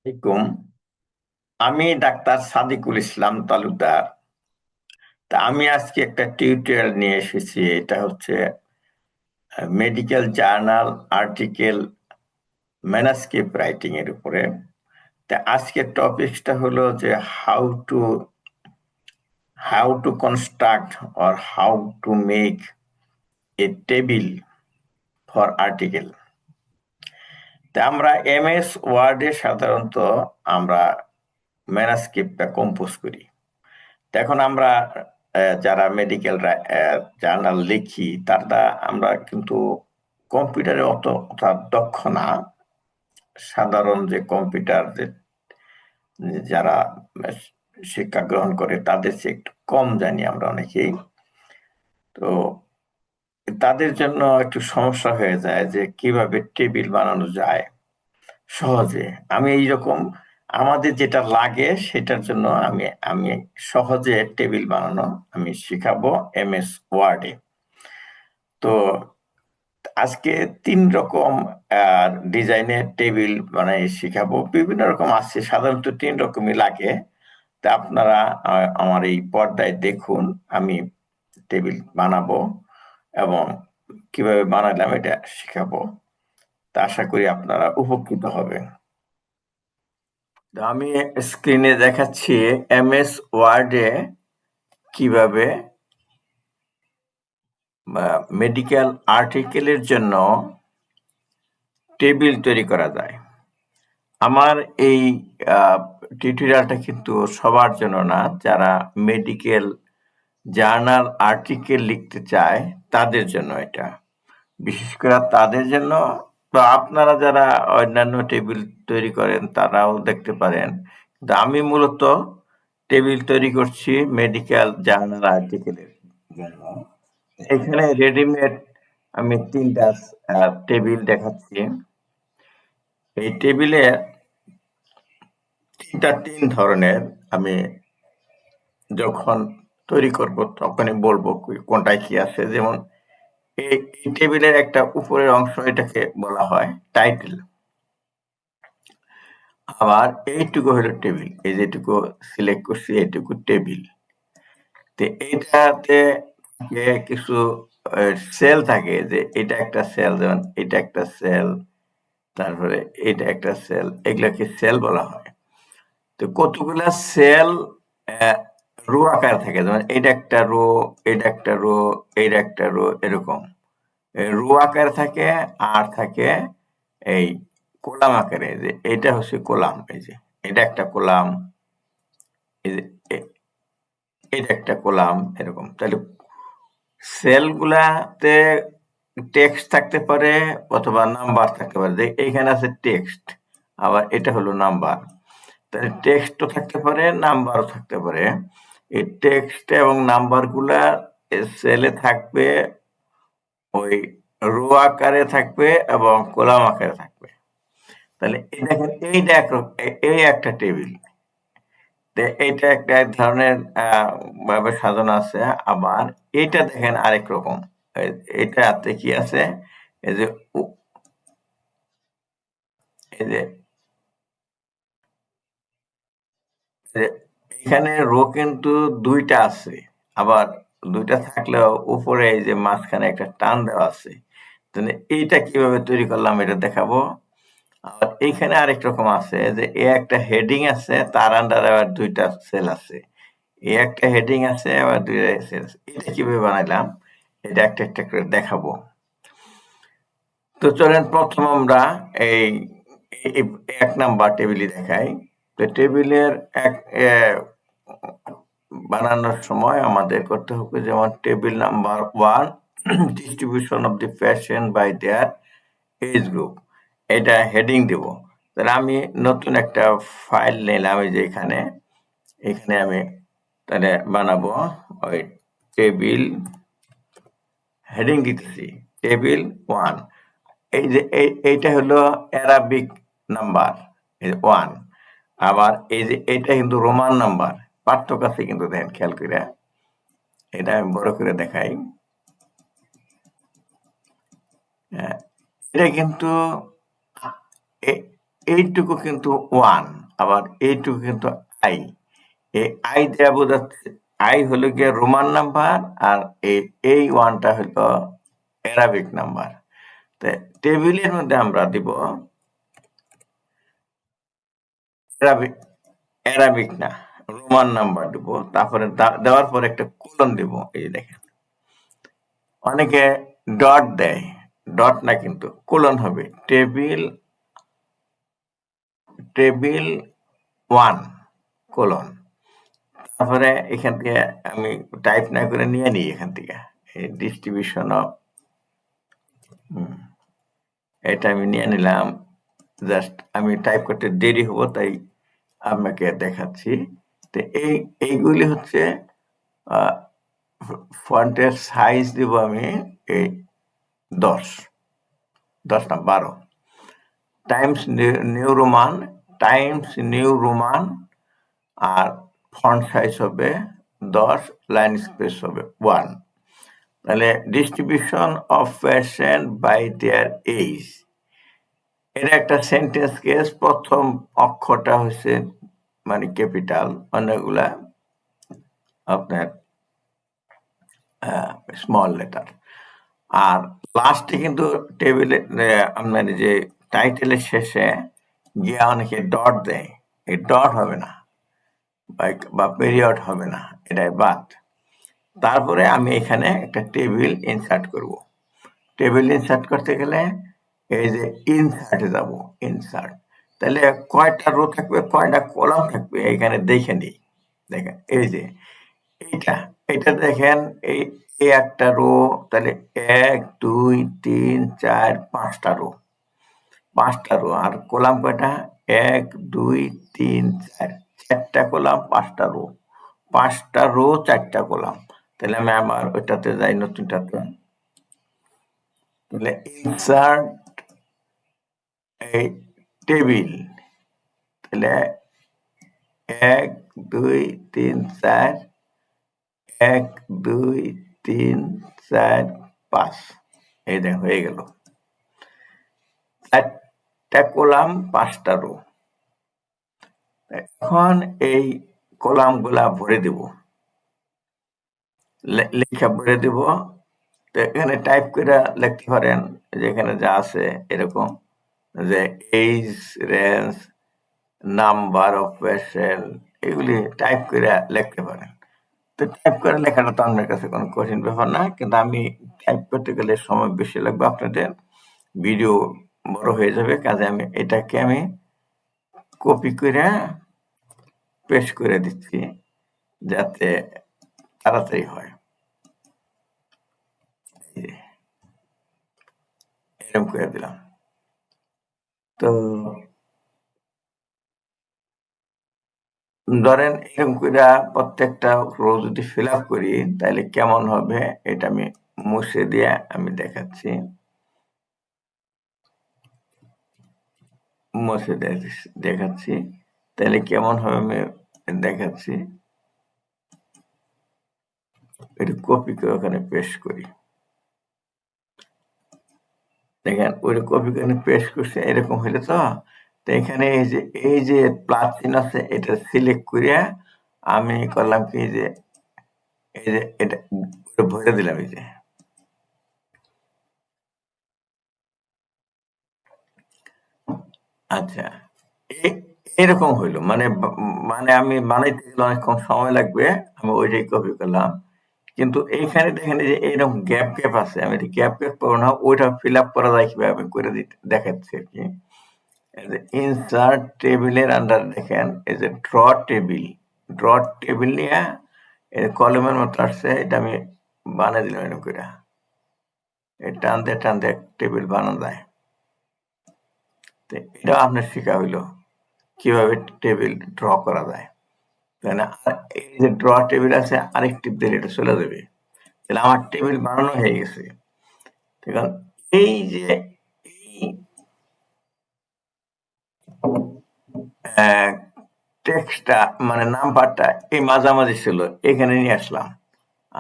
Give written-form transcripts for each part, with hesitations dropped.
আসসালামাইকুম। আমি ডাক্তার সাদিকুল ইসলাম তালুকদার। তা আমি আজকে একটা টিউটোরিয়াল নিয়ে এসেছি। এটা হচ্ছে medical journal article manuscript writing এর উপরে। তা আজকের টপিকসটা হলো যে how to construct or how to make a table for article. তা আমরা এমএস ওয়ার্ডে সাধারণত আমরা ম্যানাস্ক্রিপ্টটা কম্পোজ করি। এখন আমরা যারা মেডিকেল জার্নাল লিখি তারা আমরা কিন্তু কম্পিউটারে অতটা দক্ষ না। সাধারণ যে কম্পিউটার যারা শিক্ষা গ্রহণ করে তাদের চেয়ে একটু কম জানি আমরা অনেকেই। তো তাদের জন্য একটু সমস্যা হয়ে যায় যে কিভাবে টেবিল বানানো যায় সহজে। আমি এইরকম আমাদের যেটা লাগে সেটার জন্য আমি আমি সহজে টেবিল বানানো আমি শিখাবো এমএস ওয়ার্ডে। তো আজকে ৩ রকম ডিজাইনের টেবিল বানাই শিখাবো। বিভিন্ন রকম আছে, সাধারণত ৩ রকমই লাগে। তা আপনারা আমার এই পর্দায় দেখুন, আমি টেবিল বানাবো এবং কিভাবে বানালাম এটা শিখাবো। তা আশা করি আপনারা উপকৃত হবেন। তো আমি স্ক্রিনে দেখাচ্ছি এমএস ওয়ার্ডে কিভাবে মেডিকেল আর্টিকেলের জন্য টেবিল তৈরি করা যায়। আমার এই টিউটোরিয়ালটা কিন্তু সবার জন্য না, যারা মেডিকেল জার্নাল আর্টিকেল লিখতে চায় তাদের জন্য এটা। বিশেষ করে তাদের জন্য। তো আপনারা যারা অন্যান্য টেবিল তৈরি করেন তারাও দেখতে পারেন। কিন্তু আমি মূলত টেবিল তৈরি করছি মেডিকেল জার্নাল আর্টিকেলের জন্য। এখানে রেডিমেড আমি ৩টা টেবিল দেখাচ্ছি। এই টেবিলে ৩ ধরনের আমি যখন তৈরি করব তখনই বলবো কোনটায় কি আছে। যেমন এই টেবিলের একটা উপরের অংশ, এটাকে বলা হয় টাইটেল। আবার এইটুকু হলো টেবিল, এই যেটুকু সিলেক্ট করছি এইটুকু টেবিল। তো এইটাতে কিছু সেল থাকে, যে এটা একটা সেল, যেমন এটা একটা সেল, তারপরে এটা একটা সেল, এগুলাকে সেল বলা হয়। তো কতগুলা সেল রো আকারে থাকে, যেমন এটা একটা রো, এটা একটা রো, এটা একটা রো, এরকম রো আকারে থাকে। আর থাকে এই কলাম আকারে, যে এটা হচ্ছে কলাম, এই যে এটা একটা কলাম, এই যে এটা একটা কলাম, এরকম। তাহলে সেলগুলাতে টেক্সট থাকতে পারে অথবা নাম্বার থাকতে পারে। যে এইখানে আছে টেক্সট, আবার এটা হলো নাম্বার। তাহলে টেক্সটও থাকতে পারে, নাম্বারও থাকতে পারে। এই টেক্সট এবং নাম্বারগুলা সেলে থাকবে, ওই রো আকারে থাকবে এবং কলাম আকারে থাকবে। তাহলে এই দেখেন, এইটা এই একটা টেবিল। এইটা একটা এক ধরনের ভাবে সাজানো আছে। আবার এইটা দেখেন আরেক রকম। এটাতে কি আছে, এই যে এই যে এখানে রো কিন্তু ২টা আছে। আবার ২টা থাকলেও উপরে এই যে মাঝখানে একটা টান দেওয়া আছে। তাহলে এইটা কিভাবে তৈরি করলাম এটা দেখাবো। আর এইখানে আরেক রকম আছে, যে একটা হেডিং আছে, তার আন্ডারে আবার ২টা সেল আছে। একটা হেডিং আছে, আবার ২টা সেল আছে। এটা কিভাবে বানাইলাম এটা একটা একটা করে দেখাবো। তো চলেন প্রথম আমরা এই ১ নাম্বার টেবিলই দেখাই। তো টেবিলের এক বানানোর সময় আমাদের করতে হবে, যেমন table number 1 distribution of the patient by their age group, এটা হেডিং দেব। তাহলে আমি নতুন একটা ফাইল নিলাম, এই যে এখানে আমি তাহলে বানাবো ওই টেবিল, হেডিং দিতেছি টেবিল 1। এই যে এইটা হলো অ্যারাবিক নাম্বার 1। আবার এই যে এটা কিন্তু রোমান নাম্বার। পার্থক্য আছে কিন্তু, দেখেন খেয়াল করে। এটা আমি বড় করে দেখাই। এটা কিন্তু এইটুকু কিন্তু 1, আবার এইটুকু কিন্তু i। এই i দেয়া বোঝাচ্ছে i হলো গিয়ে রোমান নাম্বার, আর এই 1 টা হলো অ্যারাবিক নাম্বার। তো টেবিলের মধ্যে আমরা দিব অ্যারাবিক না, রোমান নাম্বার দিব। তারপরে দেওয়ার পরে একটা কোলন দিব। এই যে দেখেন, অনেকে ডট দেয়, ডট না কিন্তু কোলন হবে। Table 1 colon. তারপরে এখান থেকে আমি টাইপ না করে নিয়ে নিই এখান থেকে ডিস্ট্রিবিউশন অফ, এটা আমি নিয়ে নিলাম। জাস্ট আমি টাইপ করতে দেরি হবো, তাই আপনাকে দেখাচ্ছি। তো এইগুলি হচ্ছে ফন্টের সাইজ দিব আমি এই 10 না 12 টাইমস নিউ রোমান, আর ফন্ট সাইজ হবে 10, লাইন স্পেস হবে 1। তাহলে distribution of patient by their age, এটা একটা সেন্টেন্স কেস। প্রথম অক্ষরটা হচ্ছে মানে ক্যাপিটাল, অনেকগুলা আপনার স্মল লেটার। আর লাস্টে কিন্তু টেবিলে আপনার যে টাইটেলের শেষে গিয়ে অনেকে ডট দেয়, এই ডট হবে না বা পিরিয়ড হবে না, এটাই বাদ। তারপরে আমি এখানে একটা টেবিল ইনসার্ট করব। টেবিল ইনসার্ট করতে গেলে এই যে ইনসার্টে যাব, ইনসার্ট। তাহলে কয়টা রো থাকবে, কয়টা কলাম থাকবে এখানে দেখে নিই। দেখেন এই যে এটা দেখেন, এই একটা রো, তাহলে 1 2 3 4 5টা রো, আর কলাম কয়টা, 1 2 3 4, 4টা কলাম 5টা রো, 5টা রো 4টা কলাম। তাহলে আমি আমার ওইটাতে যাই, নতুনটাতে। তাহলে ইনসার্ট এই টেবিল, তাহলে 1 2 3 4, 1 2 3 4 5, এই দেখ হয়ে গেল। 4টা কলাম 5টা রো। এখন এই কলাম গুলা ভরে দিব, লেখা ভরে দিব। তো এখানে টাইপ করে লিখতে পারেন, যেখানে যা আছে এরকম, যে age, range, number of patient, এগুলি টাইপ করে লিখতে পারেন। তো টাইপ করে লেখাটা তো আপনার কাছে কোনো কঠিন ব্যাপার না, কিন্তু আমি টাইপ করতে গেলে সময় বেশি লাগবে, আপনাদের ভিডিও বড় হয়ে যাবে। কাজে আমি এটাকে কপি করে পেস্ট করে দিচ্ছি, যাতে তাড়াতাড়ি হয়। এরকম করে দিলাম। তো ধরেন এরকম করে প্রত্যেকটা রো যদি ফিল আপ করি, তাহলে কেমন হবে এটা আমি মুছে দিয়ে আমি দেখাচ্ছি। মুছে দেখাচ্ছি, তাহলে কেমন হবে আমি দেখাচ্ছি। এটা কপি করে ওখানে পেস্ট করি। দেখেন ওইটা কপি করে পেস্ট করছে, এরকম হইলে তো এখানে এই যে প্লাস চিহ্ন আছে, এটা সিলেক্ট করিয়া আমি করলাম কি, যে এই যে এটা ভরে দিলাম। এই যে আচ্ছা, এরকম হইলো, মানে আমি বানাইতে গেলে অনেক কম সময় লাগবে, আমি ওইটাই কপি করলাম। কিন্তু এইখানে দেখেন যে এরকম গ্যাপ আছে, আমি গ্যাপ করবো না, ওইটা ফিল আপ করা যায় কিভাবে আমি করে দেখাচ্ছি আর কি। ইনসার্ট টেবিলের আন্ডার দেখেন এই যে ড্র টেবিল নিয়ে কলমের মতো আসছে, এটা আমি বানিয়ে দিলাম এরকম করে। টানতে টানতে টেবিল বানানো যায়। এটা আপনার শেখা হইলো কিভাবে টেবিল ড্র করা যায়, তাই না? আর এই যে ড্র টেবিল আছে, আরেক টিপ দিলে এটা চলে যাবে। তাহলে আমার টেবিল বানানো হয়ে গেছে। ঠিক আছে, এই যে টেক্সটটা মানে নাম্বারটা এই মাঝামাঝি ছিল, এখানে নিয়ে আসলাম,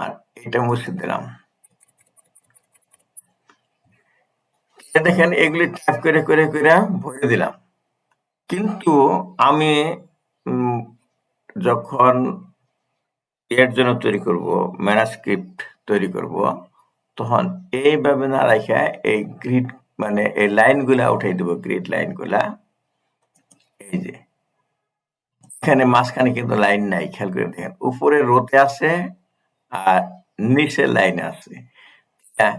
আর এটা মুছে দিলাম। দেখেন এগুলি টাইপ করে করে করে ভরে দিলাম। কিন্তু আমি যখন এর জন্য তৈরি করব, ম্যানুস্ক্রিপ্ট তৈরি করব, তখন এইভাবে না রাইখা এই গ্রিড মানে এই লাইনগুলা উঠাই দেব, গ্রিড লাইনগুলা। এই যে এখানে মাঝখানে কিন্তু লাইন নাই, খেয়াল করে দেখেন। উপরে রোতে আছে আর নিচে লাইন আছে। হ্যাঁ,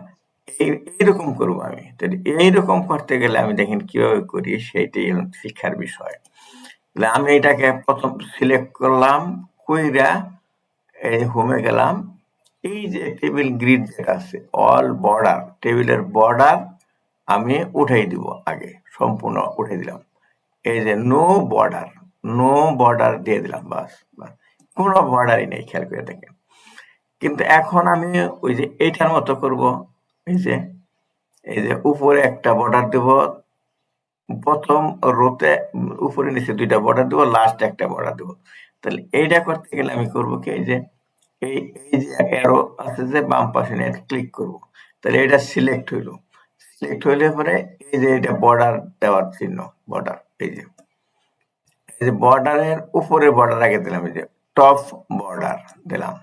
এইরকম করবো আমি। তাহলে এইরকম করতে গেলে আমি দেখেন কিভাবে করি, সেইটাই হলো শিক্ষার বিষয়। তাহলে আমি এটাকে প্রথম সিলেক্ট করলাম, কইরা এই হোমে গেলাম। এই যে টেবিল গ্রিড যেটা আছে, অল বর্ডার, টেবিলের বর্ডার আমি উঠাই দিব আগে, সম্পূর্ণ উঠাই দিলাম। এই যে নো বর্ডার, নো বর্ডার দিয়ে দিলাম, বাস বাস, কোনো বর্ডারই নেই, খেয়াল করে দেখেন। কিন্তু এখন আমি ওই যে এইটার মতো করব, এই যে উপরে একটা বর্ডার দেব, প্রথম রোতে উপরে নিচে দুইটা বর্ডার দেবো, লাস্ট একটা বর্ডার দেবো। তাহলে এইটা করতে গেলে আমি করব কি, এই যে এই যে অ্যারো আছে যে বাম পাশে, এটা ক্লিক করব। তাহলে এটা সিলেক্ট হইলো। সিলেক্ট হইলে পরে এই যে এটা বর্ডার দেওয়ার চিহ্ন, বর্ডার, এই যে বর্ডারের উপরে বর্ডার আগে দিলাম, এই যে টপ বর্ডার দিলাম।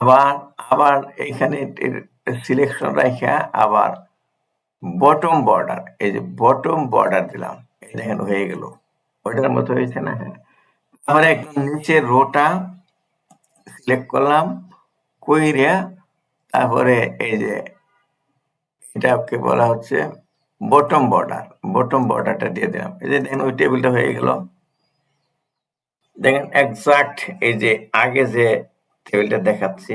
আবার আবার এখানে সিলেকশন রাখা আবার বটম বর্ডার, এই যে বটম বর্ডার দিলাম। এই দেখেন হয়ে গেল, ওইটার মতো হয়েছে না? হ্যাঁ। তারপরে একদম নিচের রোটা সিলেক্ট করলাম, কইরা তারপরে এই যে এটাকে বলা হচ্ছে বটম বর্ডার, বটম বর্ডারটা দিয়ে দিলাম। এই যে দেখেন ওই টেবিলটা হয়ে গেল। দেখেন এক্সাক্ট এই যে আগে যে টেবিলটা দেখাচ্ছি,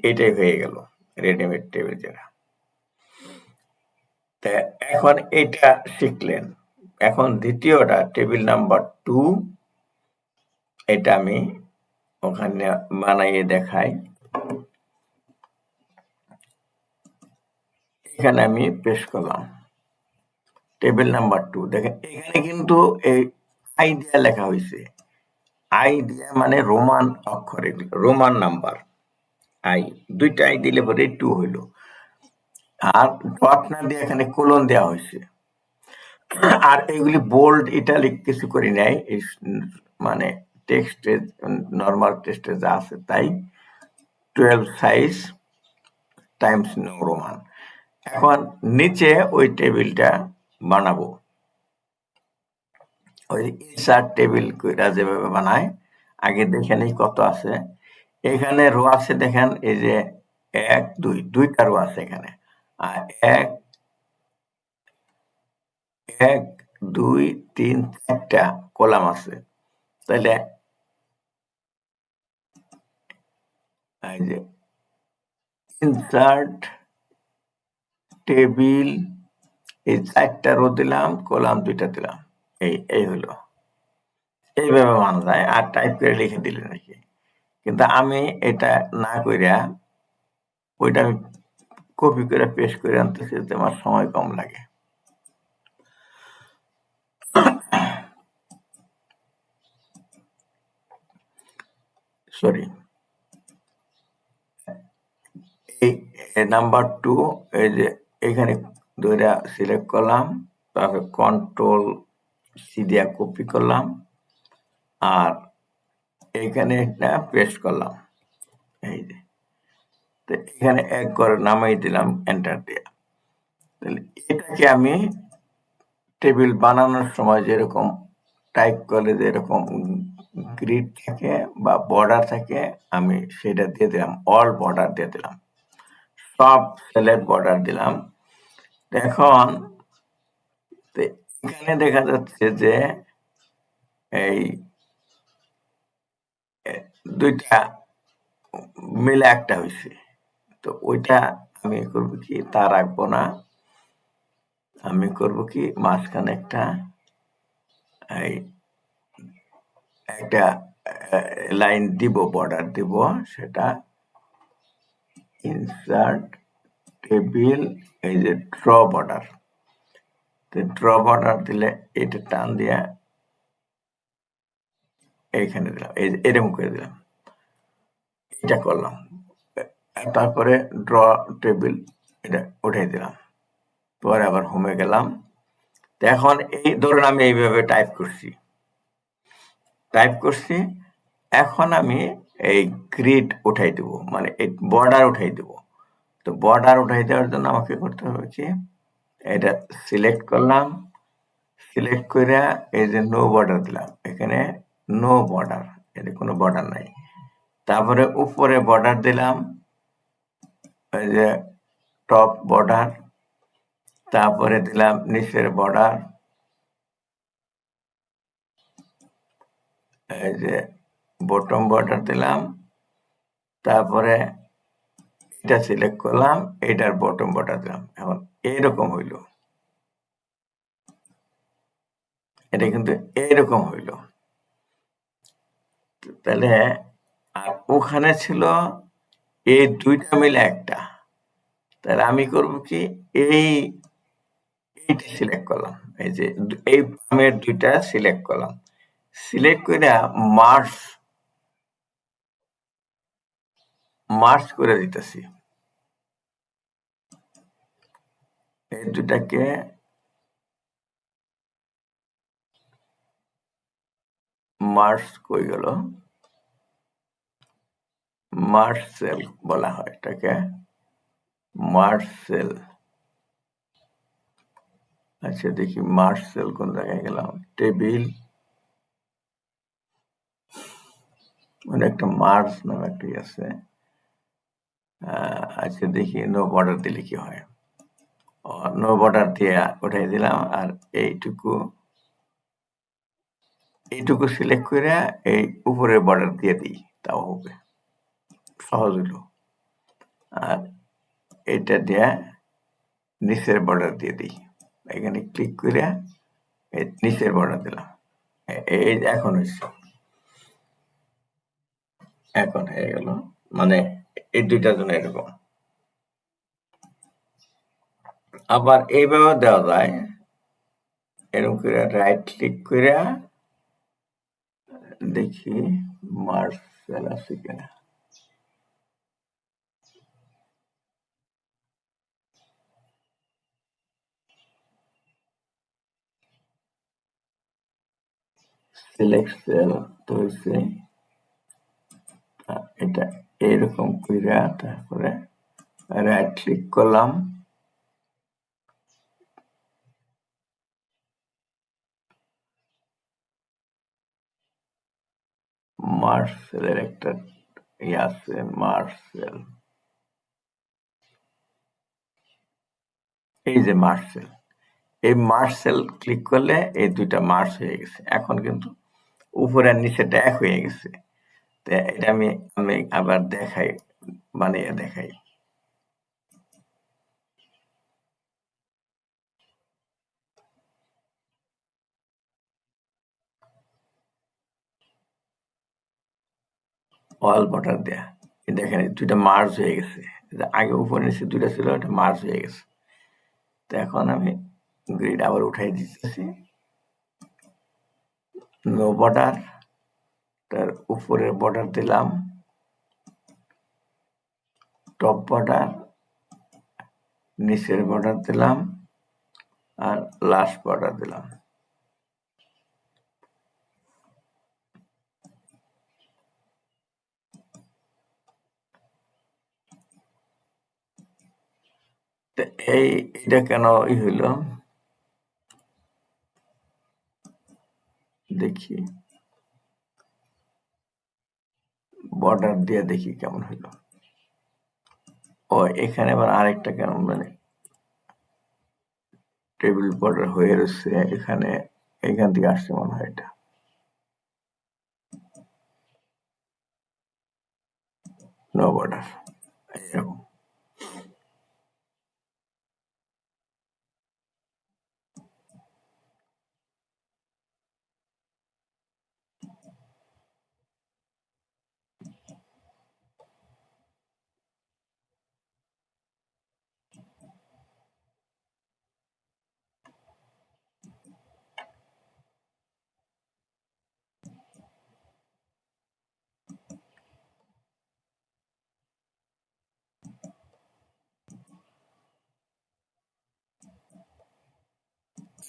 এটাই হয়ে গেল রেডিমেড টেবিল যেটা। তা এখন এটা শিখলেন। এখন দ্বিতীয়টা, টেবিল নাম্বার 2, এটা আমি ওখানে বানাইয়ে দেখাই। এখানে আমি পেশ করলাম টেবিল নাম্বার 2। দেখেন এখানে কিন্তু এই আই দিয়া লেখা হয়েছে। আই দিয়া মানে রোমান অক্ষর, এগুলো রোমান নাম্বার। আই, দুইটা আই দিলে পরে 2 হইল। আর ডট না দিয়ে এখানে কোলন দেওয়া হয়েছে। আর এগুলি বোল্ড ইটালিক কিছু করি নাই, মানে টেক্সটে, নর্মাল টেক্সটে যা আছে তাই। 12 সাইজ টাইমস নো রোমান। এখন নিচে ওই টেবিলটা বানাবো, ওই ইনসার্ট টেবিল কইরা যেভাবে বানায়, আগে দেখে নেই কত আছে। এখানে রো আছে দেখেন, এই যে 1 2, দুইটা রো আছে এখানে। আর 1 1 2 3 4টা কলাম আছে। তাহলে এই যে ইনসার্ট টেবিল, এই 4টা রো দিলাম, কলাম 2টা দিলাম। এই হলো। এইভাবে বানানো যায়, আর টাইপ করে লিখে দিলে নাকি। কিন্তু আমি এটা না কইরা ওইটা আমি কপি করে পেস্ট করে আনতেছি, যাতে আমার সময় কম লাগে। সরি, এই নাম্বার 2, এই যে এখানে দুইটা সিলেক্ট করলাম, তারপর কন্ট্রোল সি দিয়া কপি করলাম, আর এইখানে এটা পেস্ট করলাম। এই যে তো এখানে এক করে নামাই দিলাম এন্টার দিয়ে। তাহলে এটাকে আমি টেবিল বানানোর সময় যেরকম টাইপ করলে যেরকম গ্রিড থাকে বা বর্ডার থাকে, আমি সেটা দিয়ে দিলাম, অল বর্ডার দিয়ে দিলাম, সব সেলের বর্ডার দিলাম। এখন এখানে দেখা যাচ্ছে যে এই দুইটা মিলে একটা হয়েছে। তো ওইটা আমি করবো কি, তা রাখবো না। আমি করব কি, মাঝখানে এই একটা লাইন দিব, বর্ডার দিব, সেটা ইনসার্ট টেবিল, এই যে ড্র বর্ডার। ড্র বর্ডার দিলে এটা টান দিয়া এইখানে দিলাম, এই এরকম করে দিলাম, এটা করলাম। তারপরে ড্র টেবিল, এটা উঠাই দিলাম। পরে আবার হোমে গেলাম। এখন এই ধরুন আমি এইভাবে টাইপ করছি, এখন আমি এই গ্রিড উঠাই দেব, মানে এই বর্ডার উঠাই দেব। তো বর্ডার উঠাই দেওয়ার জন্য আমাকে করতে হবে কি, এটা সিলেক্ট করলাম, সিলেক্ট করে এই যে নো বর্ডার দিলাম, এখানে নো বর্ডার, এতে কোনো বর্ডার নাই। তারপরে উপরে বর্ডার দিলাম, এই যে টপ বর্ডার, তারপরে দিলাম নিচের বর্ডার, এই যে বটম বর্ডার দিলাম, তারপরে এটা সিলেক্ট করলাম, এটার বটম বর্ডার দিলাম। এখন এইরকম হইল, এটা কিন্তু এইরকম হইল। তাহলে আর ওখানে ছিল এই দুইটা মিলে একটা, তাহলে আমি করব কি, এইটা সিলেক্ট করলাম, এই যে এই বামের দুইটা সিলেক্ট করলাম, সিলেক্ট করে মার্জ করে দিতেছি, এই দুটাকে মার্জ কই গেল, মার্জ সেল বলা হয় এটাকে, মার্জ সেল। আচ্ছা দেখি মার্জ সেল কোন জায়গায় গেলাম, টেবিল, মানে একটা মার্জ নামে একটা আছে। আচ্ছা দেখি নো বর্ডার দিলে কি হয়, নো বর্ডার দিয়ে উঠাই দিলাম, আর এইটুকু সিলেক্ট করে এই উপরের বর্ডার দিয়ে দিই, তাও হবে, সহজ হলো। আর এটা দিয়ে নিচের বর্ডার দিয়ে দিই, এখানে ক্লিক করে নিচের বর্ডার দিলাম, এই এখন হচ্ছে, এখন হয়ে গেল, মানে এই দুইটার জন্য এরকম। আবার এইভাবে দেওয়া যায়, এরকম করে রাইট ক্লিক করে দেখি মার্জ সেল আছে কিনা, সিলেক্ট সেল তো হয়েছে, এটা এইরকম করে, তারপরে রাইট ক্লিক করলাম, মার্জ সেলের একটা ইয়ে আছে, মার্জ সেল, এই যে মার্জ সেল, এই মার্জ সেল ক্লিক করলে এই দুইটা মার্জ হয়ে গেছে, এখন কিন্তু উপরে আর নিচেটা এক হয়ে গেছে। তো এটা আমি আমি আবার দেখাই, বানিয়ে দেখাই। অল বর্ডার দেয়া, দেখেন দুইটা মার্জ হয়ে গেছে, আগে উপরে নিচে দুইটা ছিল, এটা মার্জ হয়ে গেছে। তো এখন আমি গ্রিড আবার উঠাই দিতেছি, নো বর্ডার, তার উপরের বর্ডার দিলাম, টপ বর্ডার, নিচের বর্ডার দিলাম, আর লাস্ট বর্ডার দিলাম। এইটা কেন হইল দেখি, বর্ডার দিয়ে দেখি কেমন হইল। ও এখানে আবার আরেকটা কেন, মানে টেবিল বর্ডার হয়ে রয়েছে এখানে, এখান থেকে আসছে মনে হয় এটা, নো বর্ডার, এরকম।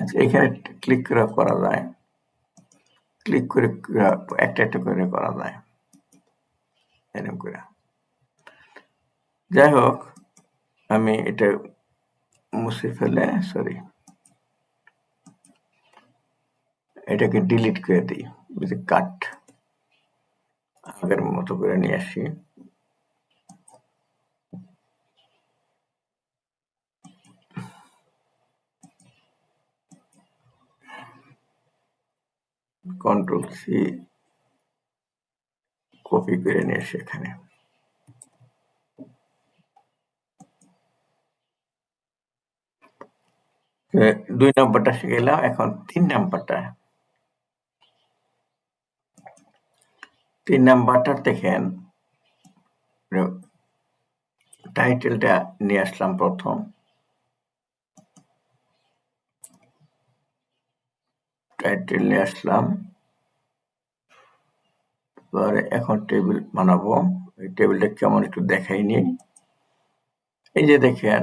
আচ্ছা, এখানে ক্লিক করে করা যায়, ক্লিক করে একটা একটা করে করা যায় এরকম করে। যাই হোক, আমি এটা মুছে ফেলে সরি এটাকে ডিলিট করে দিই, কাট আগের মতো করে নিয়ে আসি। কন্ট্রোল সি কপি করে নিয়ে আসি এখানে। দুই নম্বরটা শিখলাম, এখন 3 নাম্বারটা। 3 নাম্বারটা দেখেন, টাইটেলটা নিয়ে আসলাম প্রথম, টাইটেল নিয়ে আসলাম, পরে এখন টেবিল বানাবো। এই টেবিলটা কেমন একটু দেখাই নিই। এই যে দেখেন,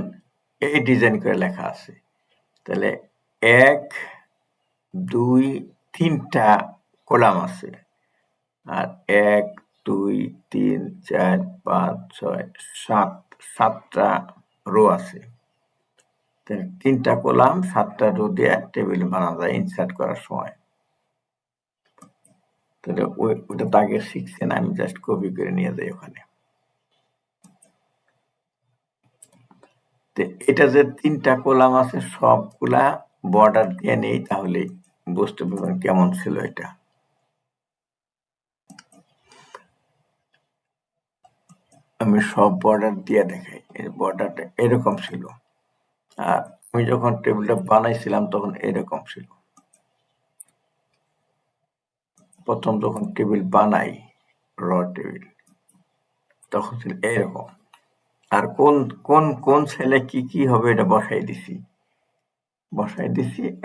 এই ডিজাইন করে লেখা আছে। তাহলে 1 2 3টা কলাম আছে, আর 1 2 3 4 5 6 7 7টা রো আছে। তাহলে 3টা কলাম 7টা রো দিয়ে টেবিল বানানো যায় ইনসার্ট করার সময়। তাহলে ওটা তো আগে শিখছেন, আমি জাস্ট কপি করে নিয়ে যাই ওখানে। এটা যে 3টা কলাম আছে সবগুলা বর্ডার দিয়ে নেই, তাহলে বুঝতে পারবেন কেমন ছিল এটা। আমি সব বর্ডার দিয়ে দেখাই। এই বর্ডারটা এরকম ছিল, আর আমি যখন টেবিলটা বানাইছিলাম তখন এরকম ছিল। প্রথম যখন টেবিল বানাই, র টেবিল, তখন ছিল এরকম। আর কোন কোন কোন সেলে কি কি হবে এটা বসাই দিছি।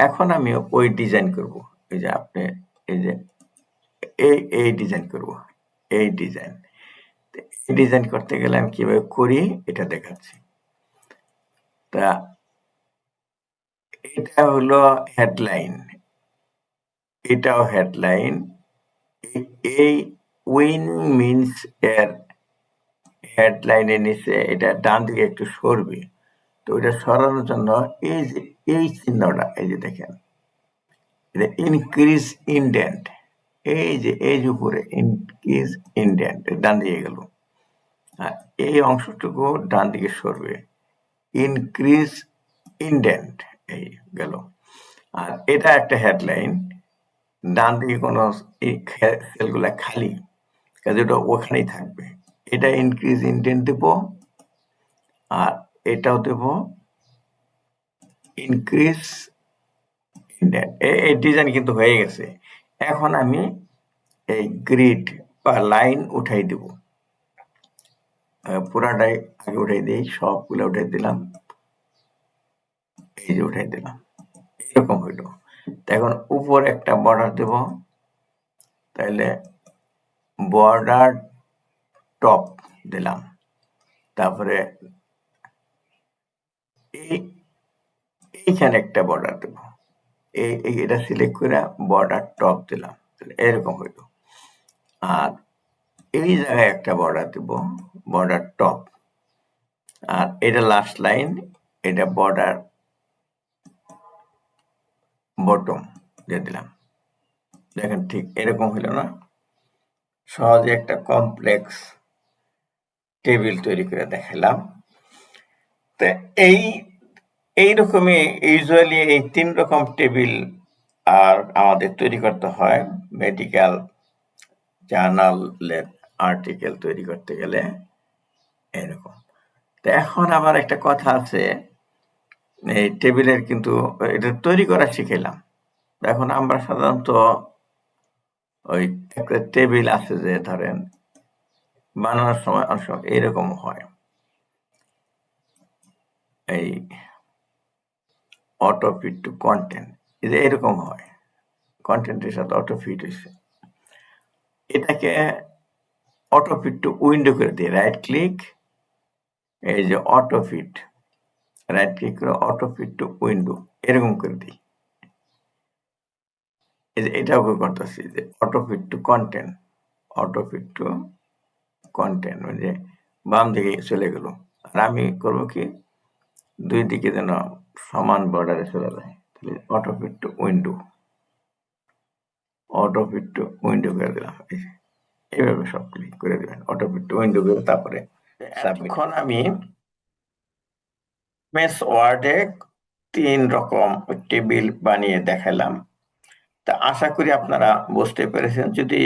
এখন আমি ওই ডিজাইন করব। এই যে আপনি এই যে এই ডিজাইন করব, এই ডিজাইন। এই ডিজাইন করতে গেলে আমি কিভাবে করি এটা দেখাচ্ছি। তা এটা হলো হেডলাইন, এটাও হেডলাইন। এই উইন মিনস এর হেডলাইনের নিচে এটা ডান দিকে একটু সরবে, তো এটা সরানোর জন্য এই যে এই চিহ্নটা, এই যে দেখেন, এটা ইনক্রিজ ইনডেন্ট, এই যে উপরে ইনক্রিজ ইনডেন্ট ডান দিকে গেল, আর এই অংশটুকু ডান দিকে সরবে, ইনক্রিজ ইনডেন্ট এই গেল। আর এটা একটা হেডলাইন, ডান দিকে কোনো সেলগুলা খালি, কাজে ওটা ওখানেই থাকবে। এটা ইনক্রিজ ইনডেন্ট দেব, আর এটাও দেব ইনক্রিজ ইনডেন্ট। এই ডিজাইন কিন্তু হয়ে গেছে। এখন আমি এই গ্রিড বা লাইন উঠাই দেব, পুরাটাই আগে উঠাই দিই, সবগুলো উঠাই দিলাম, এই যে উঠাই দিলাম, এরকম হইল। এখন উপর একটা বর্ডার দেব, তাহলে বর্ডার টপ দিলাম, তারপরে এইখানে একটা বর্ডার দেব, এটা সিলেক্ট করে বর্ডার টপ দিলাম, এরকম হইল। আর এই জায়গায় একটা বর্ডার দেব, বর্ডার টপ, আর এটা লাস্ট লাইন, এটা বর্ডার বটম দিয়ে দিলাম। দেখেন ঠিক এরকম হইল না? সহজে একটা কমপ্লেক্স টেবিল তৈরি করে দেখালাম। তো এইরকমই ইউজুয়ালি এই 3 রকম টেবিল আর আমাদের তৈরি করতে হয় মেডিকেল জার্নালের আর্টিকেল তৈরি করতে গেলে, এরকম। তো এখন আবার একটা কথা আছে, এই টেবিলের কিন্তু এটা তৈরি করা শিখেলাম। এখন আমরা সাধারণত ওই একটা টেবিল আছে যে ধরেন বানানোর সময় অনেক সময় এইরকম হয়, এই অটো ফিট টু কন্টেন্ট, এই যে এরকম হয়, কন্টেন্টের সাথে অটো ফিট হয়েছে। এটাকে অটো ফিট টু উইন্ডো করে দিই, রাইট ক্লিক, এই যে অটো ফিট, রাইট ক্লিক করে অটো ফিট টু উইন্ডো এরকম করে দিই। এটাও করতেছি যে auto fit to content, auto fit to content মানে বাম দিকে চলে গেল, আর আমি করবো কি দুই দিকে যেন সমান বর্ডারে চলে যায়, তাহলে auto fit to window, auto fit to window করে দিলাম। এইভাবে সব ক্লিক করে দিবেন, অটো ফিট টু উইন্ডো করে তারপরে এতক্ষণ আমি এমএস ওয়ার্ডে 3 রকম টেবিল বানিয়ে দেখালাম। তা আশা করি আপনারা বুঝতে পেরেছেন। যদি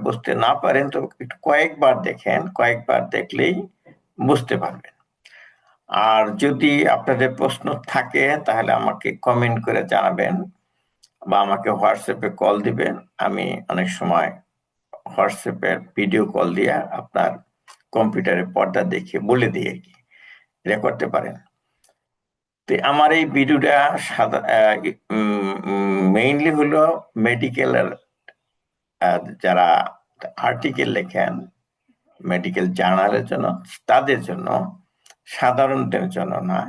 বুঝতে না পারেন তো একটু কয়েকবার দেখেন, কয়েকবার দেখলেই বুঝতে পারবেন। আর যদি আপনাদের প্রশ্ন থাকে তাহলে আমাকে কমেন্ট করে জানাবেন বা আমাকে হোয়াটসঅ্যাপে কল দিবেন। আমি অনেক সময় হোয়াটসঅ্যাপের ভিডিও কল দিয়ে আপনার কম্পিউটারের পর্দা দেখে বলে দিই আর কি, এটা করতে পারেন। তো আমার এই ভিডিওটা মেইনলি হলো মেডিকেলের যারা আর্টিকেল লেখেন মেডিকেল জার্নালের জন্য, তাদের জন্য, সাধারণদের জন্য না।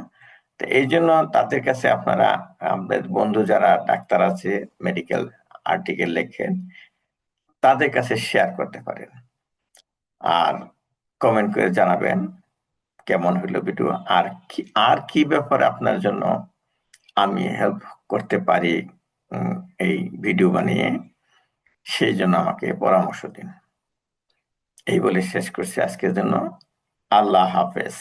তো এই জন্য তাদের কাছে আপনারা, আমাদের বন্ধু যারা ডাক্তার আছে মেডিকেল আর্টিকেল লেখেন, তাদের কাছে শেয়ার করতে পারেন আর কমেন্ট করে জানাবেন কেমন হলো ভিডিও, আর কি ব্যাপারে আপনার জন্য আমি হেল্প করতে পারি এই ভিডিও বানিয়ে, সেই জন্য আমাকে পরামর্শ দিন। এই বলে শেষ করছি আজকের জন্য। আল্লাহ হাফেজ।